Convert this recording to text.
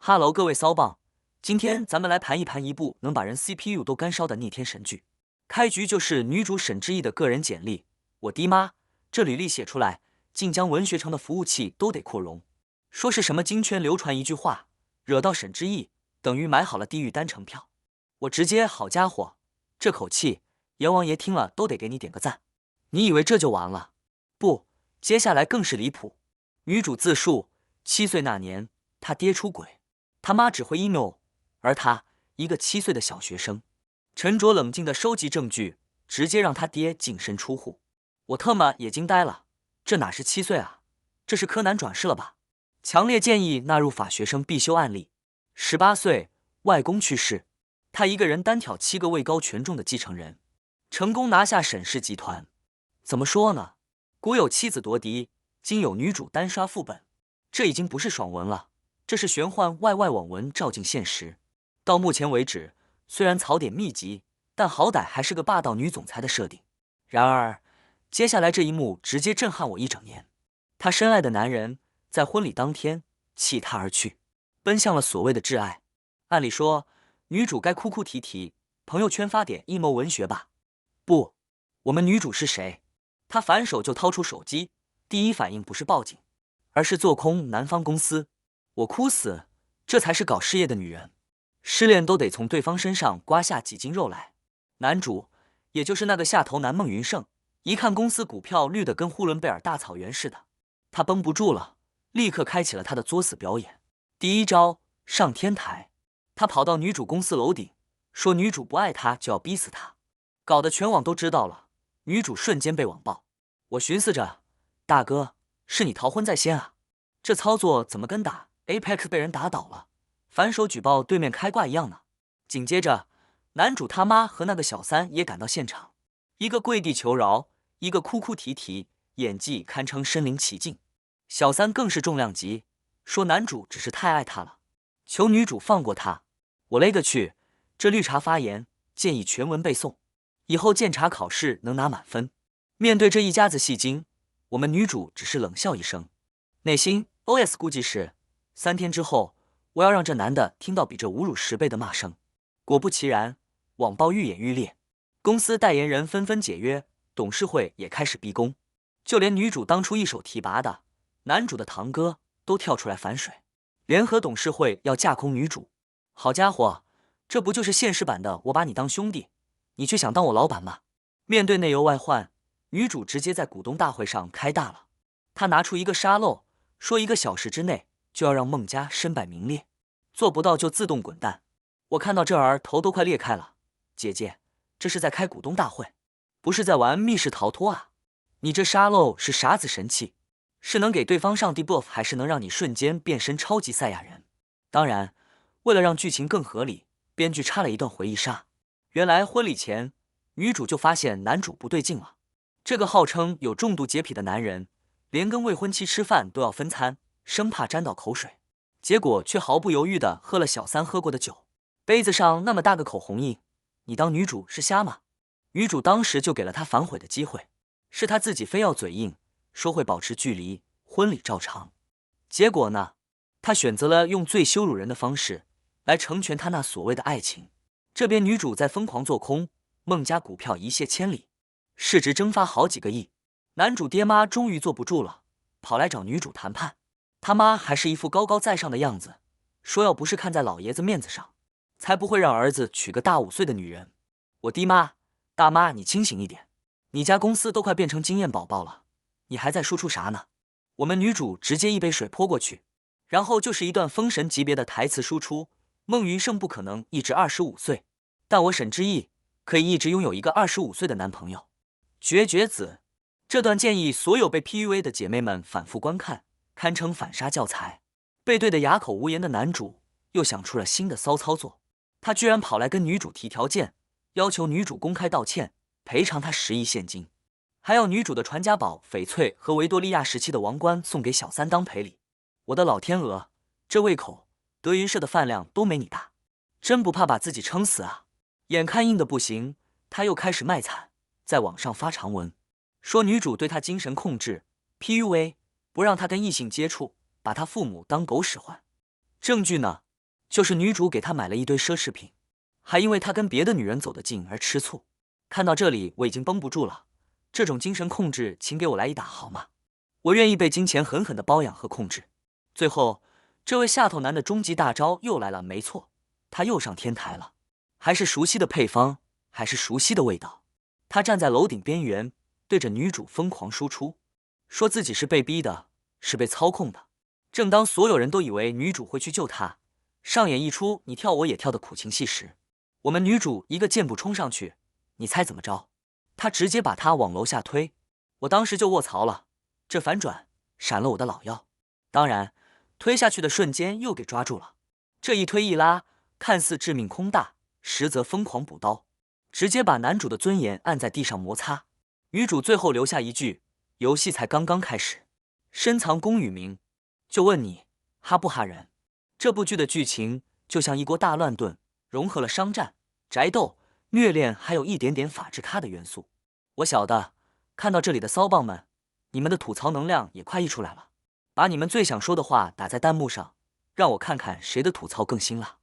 哈喽，各位骚棒，今天咱们来盘一盘一部能把人 CPU 都干烧的逆天神剧。开局就是女主沈之意的个人简历，我的妈，这履历写出来，晋江文学城的服务器都得扩容。说是什么京圈流传一句话，惹到沈之意，等于买好了地狱单程票。我直接好家伙，这口气，阎王爷听了都得给你点个赞。你以为这就完了？不，接下来更是离谱。女主自述，7岁那年，她爹出轨。他妈只会 emo， 而他一个7岁的小学生，沉着冷静地收集证据，直接让他爹净身出户。我特么也惊呆了，这哪是7岁啊，这是柯南转世了吧？强烈建议纳入法学生必修案例。18岁，外公去世，他一个人单挑7个位高权重的继承人，成功拿下沈氏集团。怎么说呢？古有妻子夺嫡，今有女主单刷副本，这已经不是爽文了。这是玄幻外网文照进现实。到目前为止，虽然槽点密集，但好歹还是个霸道女总裁的设定。然而，接下来这一幕直接震撼我一整年。她深爱的男人在婚礼当天弃她而去，奔向了所谓的挚爱。按理说，女主该哭哭啼啼，朋友圈发点emo文学吧。不，我们女主是谁？她反手就掏出手机，第一反应不是报警，而是做空男方公司。我哭死，这才是搞事业的女人，失恋都得从对方身上刮下几斤肉来。男主，也就是那个下头男孟云胜，一看公司股票绿得跟呼伦贝尔大草原似的，他绷不住了，立刻开启了他的作死表演。第一招，上天台，他跑到女主公司楼顶，说女主不爱他就要逼死他，搞得全网都知道了，女主瞬间被网暴。我寻思着，大哥，是你逃婚在先啊，这操作怎么跟打Apex 被人打倒了，反手举报对面开挂一样呢？紧接着，男主他妈和那个小三也赶到现场，一个跪地求饶，一个哭哭啼啼，演技堪称身临其境。小三更是重量级，说男主只是太爱他了，求女主放过他。我勒个去，这绿茶发言建议全文背诵，以后监察考试能拿满分。面对这一家子戏精，我们女主只是冷笑一声，内心 OS 估计是3天之后，我要让这男的听到比这侮辱10倍的骂声。果不其然，网暴愈演愈烈，公司代言人纷纷解约，董事会也开始逼宫，就连女主当初一手提拔的男主的堂哥都跳出来反水，联合董事会要架空女主。好家伙，这不就是现实版的我把你当兄弟，你却想当我老板吗？面对内忧外患，女主直接在股东大会上开大了，她拿出一个沙漏，说1个小时之内就要让孟家身败名裂，做不到就自动滚蛋。我看到这儿头都快裂开了，姐姐，这是在开股东大会，不是在玩密室逃脱啊！你这沙漏是啥子神器？是能给对方上 debuff， 还是能让你瞬间变身超级赛亚人？当然，为了让剧情更合理，编剧插了一段回忆杀。原来婚礼前，女主就发现男主不对劲了。这个号称有重度洁癖的男人，连跟未婚妻吃饭都要分餐，生怕沾到口水，结果却毫不犹豫地喝了小三喝过的酒。杯子上那么大个口红印，你当女主是瞎吗？女主当时就给了他反悔的机会，是他自己非要嘴硬，说会保持距离，婚礼照常。结果呢，他选择了用最羞辱人的方式来成全他那所谓的爱情。这边女主在疯狂做空，孟家股票一泻千里，市值蒸发好几个亿。男主爹妈终于坐不住了，跑来找女主谈判。他妈还是一副高高在上的样子，说要不是看在老爷子面子上，才不会让儿子娶个大5岁的女人。我的妈，大妈你清醒一点，你家公司都快变成经验宝宝了，你还在输出啥呢？我们女主直接一杯水泼过去，然后就是一段封神级别的台词输出。孟云胜不可能一直25岁，但我沈之意可以一直拥有一个25岁的男朋友。绝子！这段建议所有被 PUA 的姐妹们反复观看，堪称反杀教材。被对得哑口无言的男主又想出了新的骚操作，他居然跑来跟女主提条件，要求女主公开道歉，赔偿他10亿现金，还要女主的传家宝翡翠和维多利亚时期的王冠送给小三当赔礼。我的老天鹅，这胃口德云社的饭量都没你大，真不怕把自己撑死啊！眼看硬的不行，他又开始卖惨，在网上发长文，说女主对他精神控制 PUA， 不让他跟异性接触，把他父母当狗使唤。证据呢？就是女主给他买了一堆奢侈品，还因为他跟别的女人走得近而吃醋。看到这里我已经绷不住了，这种精神控制请给我来一打好吗？我愿意被金钱狠狠的包养和控制。最后，这位下头男的终极大招又来了，没错，他又上天台了，还是熟悉的配方，还是熟悉的味道。他站在楼顶边缘，对着女主疯狂输出，说自己是被逼的，是被操控的。正当所有人都以为女主会去救他，上演一出你跳我也跳的苦情戏时，我们女主一个箭步冲上去，你猜怎么着？她直接把他往楼下推。我当时就卧槽了，这反转闪了我的老腰。当然，推下去的瞬间又给抓住了，这一推一拉，看似致命空大，实则疯狂补刀，直接把男主的尊严按在地上摩擦。女主最后留下一句：游戏才刚刚开始，深藏功与名。就问你哈不哈人？这部剧的剧情就像一锅大乱炖，融合了商战、宅斗、虐恋，还有一点点法制咖的元素。我晓得，看到这里的骚棒们，你们的吐槽能量也快溢出来了，把你们最想说的话打在弹幕上，让我看看谁的吐槽更辛辣。